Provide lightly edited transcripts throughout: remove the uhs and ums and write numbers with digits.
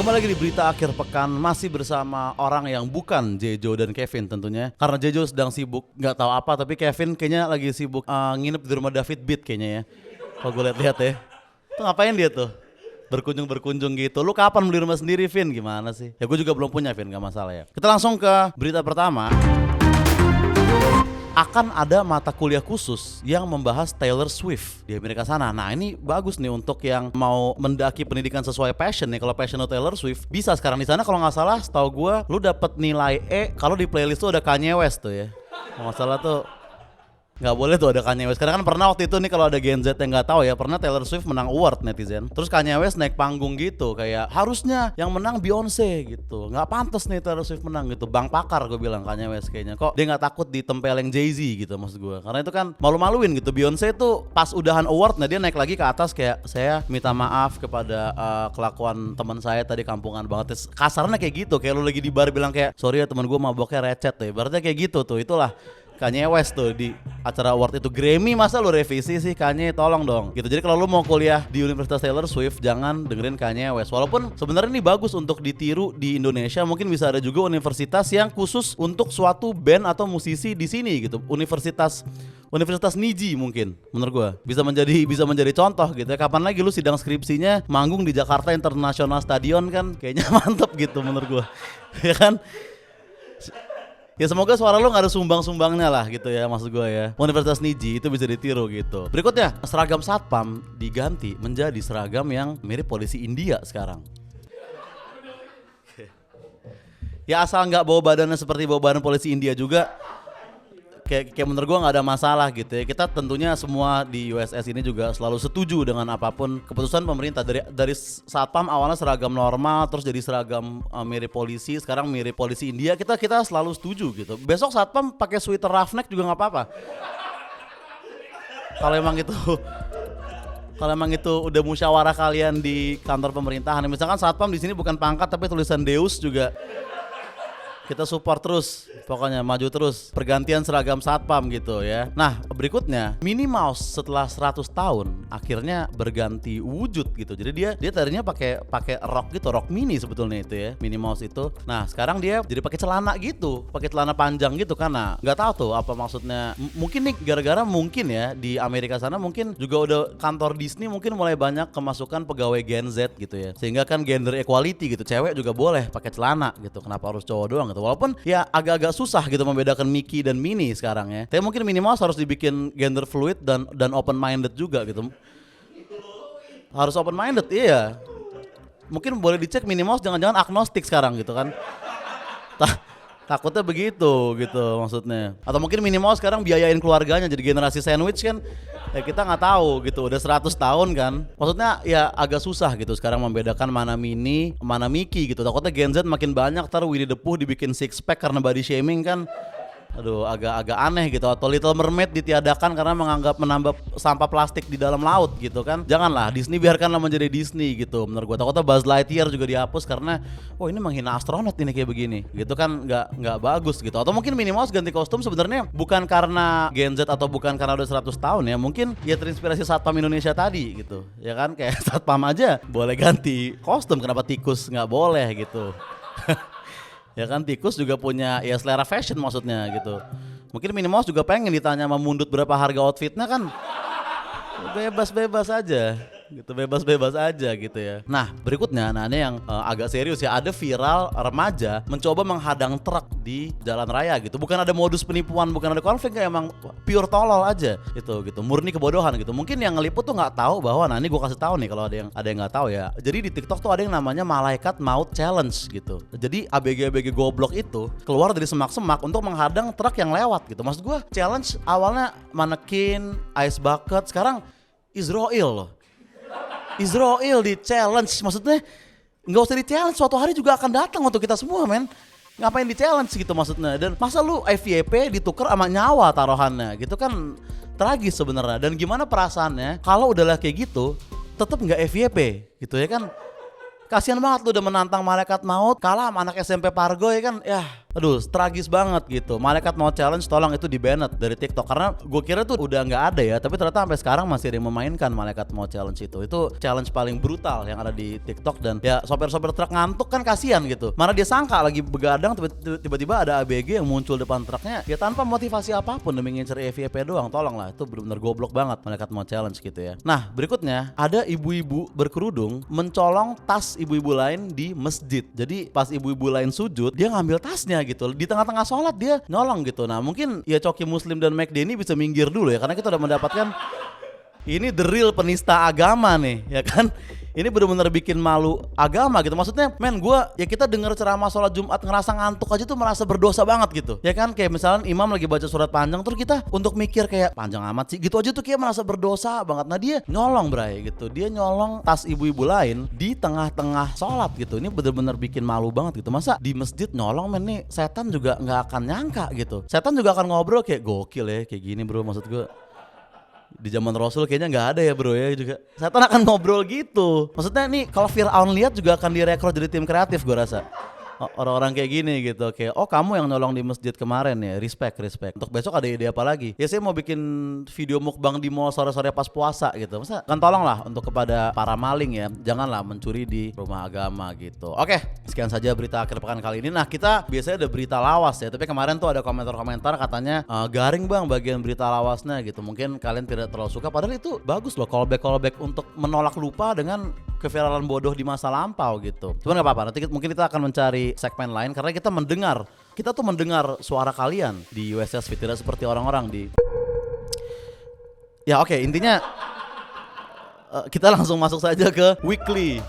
Kembali lagi di berita akhir pekan, masih bersama orang yang bukan Jejo dan Kevin tentunya. Karena Jejo sedang sibuk, nggak tahu apa, tapi Kevin kayaknya lagi sibuk nginep di rumah David Beat kayaknya ya. Kalau gue lihat-lihat ya. Tuh ngapain dia tuh? Berkunjung gitu. Lu kapan beli rumah sendiri, Vin? Gimana sih? Ya gue juga belum punya, Vin, gak masalah ya. Kita langsung ke berita pertama. Akan ada mata kuliah khusus yang membahas Taylor Swift di Amerika sana. Nah ini bagus nih untuk yang mau mendaki pendidikan sesuai passion nih. Kalau passion Taylor Swift bisa sekarang di sana. Kalau nggak salah, setahu gue, lu dapet nilai E kalau di playlist tuh ada Kanye West tuh ya. Kalau nggak salah tuh nggak boleh tuh ada Kanye West. Karena kan pernah waktu itu nih, kalau ada Gen Z yang nggak tahu ya, pernah Taylor Swift menang award netizen. Terus Kanye West naik panggung gitu, kayak harusnya yang menang Beyonce gitu. Nggak pantas nih Taylor Swift menang gitu. Bang pakar gue bilang Kanye West kayaknya. Kok dia nggak takut ditempeleng Jay-Z gitu maksud gue. Karena itu kan malu-maluin gitu. Beyonce tuh pas udahan award, nah dia naik lagi ke atas kayak, saya minta maaf kepada kelakuan teman saya tadi, kampungan banget. Kasarnya kayak gitu, kayak lu lagi di bar bilang kayak, sorry ya teman gue maboknya recet tuh. Berarti kayak gitu tuh, itulah Kanye West tuh di acara award itu. Grammy masa lu revisi sih, Kanye, tolong dong gitu. Jadi kalau lu mau kuliah di Universitas Taylor Swift, jangan dengerin Kanye West. Walaupun sebenarnya ini bagus untuk ditiru di Indonesia. Mungkin bisa ada juga universitas yang khusus untuk suatu band atau musisi di sini gitu. Universitas Niji mungkin menurut gua bisa menjadi contoh gitu ya. Kapan lagi lu sidang skripsinya manggung di Jakarta International Stadion kan, kayaknya mantep gitu menurut gua. Ya kan? Ya semoga suara lu gak ada sumbang-sumbangnya lah gitu ya, maksud gue ya. Universitas Niji itu bisa ditiru gitu. Berikutnya, seragam satpam diganti menjadi seragam yang mirip polisi India sekarang. Ya asal gak bawa badannya seperti bawa badan polisi India juga, kayak menurut gue gak ada masalah gitu ya. Kita tentunya semua di USS ini juga selalu setuju dengan apapun keputusan pemerintah. Dari satpam awalnya seragam normal, terus jadi seragam mirip polisi, sekarang mirip polisi India. Kita selalu setuju gitu. Besok satpam pakai sweater roughneck juga nggak apa-apa. Kalau emang itu udah musyawarah kalian di kantor pemerintahan. Misalkan satpam di sini bukan pangkat tapi tulisan Deus juga. Kita support terus, pokoknya maju terus. Pergantian seragam satpam gitu ya. Nah berikutnya, Minnie Mouse setelah 100 tahun akhirnya berganti wujud gitu. Jadi dia tadinya pakai rok gitu, rok mini sebetulnya itu ya, Minnie Mouse itu. Nah sekarang dia jadi pakai celana gitu, pakai celana panjang gitu. Karena nggak tahu tuh apa maksudnya. Mungkin nih gara-gara mungkin ya di Amerika sana mungkin juga udah kantor Disney mungkin mulai banyak kemasukan pegawai Gen Z gitu ya. Sehingga kan gender equality gitu, cewek juga boleh pakai celana gitu. Kenapa harus cowok doang? Walaupun ya agak-agak susah gitu membedakan Mickey dan Minnie sekarang ya. Tapi mungkin Minnie Mouse harus dibikin gender fluid dan open minded juga gitu. Harus open minded, iya. Mungkin boleh dicek Minnie Mouse jangan-jangan agnostik sekarang gitu kan. Takutnya begitu gitu maksudnya. Atau mungkin Minnie Mouse sekarang biayain keluarganya jadi generasi sandwich kan. Ya kita nggak tahu gitu, udah 100 tahun kan. Maksudnya ya agak susah gitu sekarang membedakan mana Minnie, mana Mickey gitu. Takutnya Gen Z makin banyak, ntar Winnie the Pooh dibikin six pack karena body shaming kan. Aduh agak aneh gitu. Atau Little Mermaid ditiadakan karena menambah sampah plastik di dalam laut gitu kan. Janganlah, Disney biarkanlah menjadi Disney gitu menurut gue. Takutnya Buzz Lightyear juga dihapus karena ini menghina astronot ini kayak begini gitu kan, nggak bagus gitu. Atau mungkin Minnie Mouse ganti kostum sebenarnya bukan karena Gen Z atau bukan karena udah 100 tahun ya. Mungkin ya terinspirasi Satpam Indonesia tadi gitu. Ya kan kayak Satpam aja boleh ganti kostum, kenapa tikus nggak boleh gitu. Ya kan tikus juga punya ya selera fashion maksudnya gitu. Mungkin Minnie Mouse juga pengen ditanya sama Mundut berapa harga outfitnya kan. Bebas-bebas aja gitu, bebas-bebas aja gitu ya. Nah berikutnya, ini yang agak serius ya. Ada viral remaja mencoba menghadang truk di jalan raya gitu. Bukan ada modus penipuan, bukan ada konflik, kayak emang pure tolol aja gitu, murni kebodohan gitu. Mungkin yang ngeliput tuh nggak tahu bahwa, ini gue kasih tahu nih kalau ada yang nggak tahu ya. Jadi di TikTok tuh ada yang namanya Malaikat Maut Challenge gitu. Jadi ABG goblok itu keluar dari semak-semak untuk menghadang truk yang lewat gitu. Maksud gue challenge awalnya manekin, ice bucket, sekarang Israel loh. Israel di challenge, maksudnya nggak usah di challenge, suatu hari juga akan datang untuk kita semua men. Ngapain di challenge gitu maksudnya. Dan masa lu FYP ditukar sama nyawa taruhannya gitu kan, tragis sebenarnya. Dan gimana perasaannya kalau udahlah kayak gitu tetap nggak FYP gitu ya kan. Kasian banget lu udah menantang malaikat maut, kalah sama anak SMP Pargo ya kan. Ya, aduh tragis banget gitu. Malaikat maut challenge tolong itu di-banned dari TikTok. Karena gue kira tuh udah gak ada ya, tapi ternyata sampai sekarang masih ada yang memainkan malaikat maut challenge itu. Itu challenge paling brutal yang ada di TikTok. Dan ya sopir-sopir truk ngantuk kan kasihan gitu. Mana dia sangka lagi begadang tiba-tiba ada ABG yang muncul depan truknya ya tanpa motivasi apapun demi ngincer EVP doang. Tolong lah, itu benar-benar goblok banget malaikat maut challenge gitu ya. Nah berikutnya ada ibu-ibu berkerudung mencolong tas ibu-ibu lain di masjid. Jadi pas ibu-ibu lain sujud, dia ngambil tasnya gitu. Di tengah-tengah sholat dia nyolong gitu. Nah mungkin ya Coki Muslim dan McD ini bisa minggir dulu ya, karena kita udah mendapatkan ini the real penista agama nih ya kan. Ini benar-benar bikin malu agama gitu. Maksudnya men, ya kita denger ceramah sholat Jumat ngerasa ngantuk aja tuh merasa berdosa banget gitu. Ya kan kayak misalnya imam lagi baca surat panjang terus kita untuk mikir kayak panjang amat sih gitu aja tuh kayak merasa berdosa banget. Nah dia nyolong bray gitu. Dia nyolong tas ibu-ibu lain di tengah-tengah sholat gitu. Ini benar-benar bikin malu banget gitu. Masa di masjid nyolong men, nih setan juga gak akan nyangka gitu. Setan juga akan ngobrol kayak gokil ya kayak gini bro, maksud gue. Di zaman Rasul kayaknya nggak ada ya bro ya juga. Setan akan ngobrol gitu. Maksudnya nih kalau Fir'aun lihat juga akan direkrut jadi tim kreatif gue rasa. Orang-orang kayak gini gitu, kayak oh kamu yang nolong di masjid kemarin ya, respect. Untuk besok ada ide apa lagi? Ya saya mau bikin video mukbang di mall sore-sore pas puasa gitu. Masa kan tolonglah untuk kepada para maling ya, janganlah mencuri di rumah agama gitu. Oke, sekian saja berita akhir pekan kali ini. Nah kita biasanya ada berita lawas ya, tapi kemarin tuh ada komentar-komentar katanya garing bang bagian berita lawasnya gitu. Mungkin kalian tidak terlalu suka, padahal itu bagus loh callback untuk menolak lupa dengan keviralan bodoh di masa lampau gitu. Cuman gak apa-apa, nanti mungkin kita akan mencari segmen lain karena kita tuh mendengar suara kalian di USS Fit, tidak seperti orang-orang di. Ya oke, intinya kita langsung masuk saja ke weekly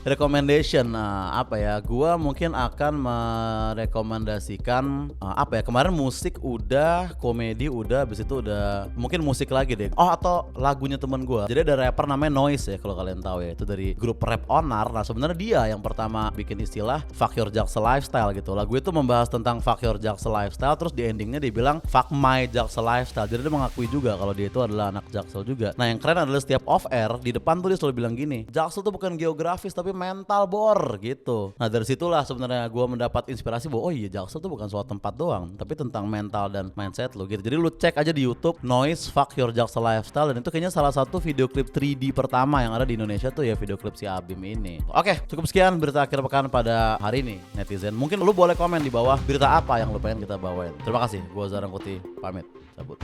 recommendation. Nah, apa ya? Gua mungkin akan merekomendasikan kemarin musik udah, komedi udah, habis itu udah mungkin musik lagi deh. Oh, atau lagunya teman gua. Jadi ada rapper namanya Noise ya kalau kalian tahu ya. Itu dari grup rap Onar. Nah, sebenarnya dia yang pertama bikin istilah fuck your Jaksel lifestyle gitu. Lagu itu membahas tentang fuck your Jaksel lifestyle, terus di endingnya dia bilang fuck my Jaksel lifestyle. Jadi dia mengakui juga kalau dia itu adalah anak Jaksel juga. Nah, yang keren adalah setiap off air di depan tuh dia selalu bilang gini, Jaksel tuh bukan geografis tapi mental bor gitu. Nah dari situlah sebenarnya gue mendapat inspirasi bahwa oh iya Jaksel tuh bukan suatu tempat doang, tapi tentang mental dan mindset lo gitu. Jadi lu cek aja di YouTube Noise Fuck Your Jaksel Lifestyle, dan itu kayaknya salah satu video klip 3D pertama yang ada di Indonesia tuh ya video klip si Abim ini. Oke, cukup sekian berita akhir pekan pada hari ini netizen. Mungkin lu boleh komen di bawah berita apa yang lu pengen kita bawain. Terima kasih, gue Zarang Kuti pamit cabut.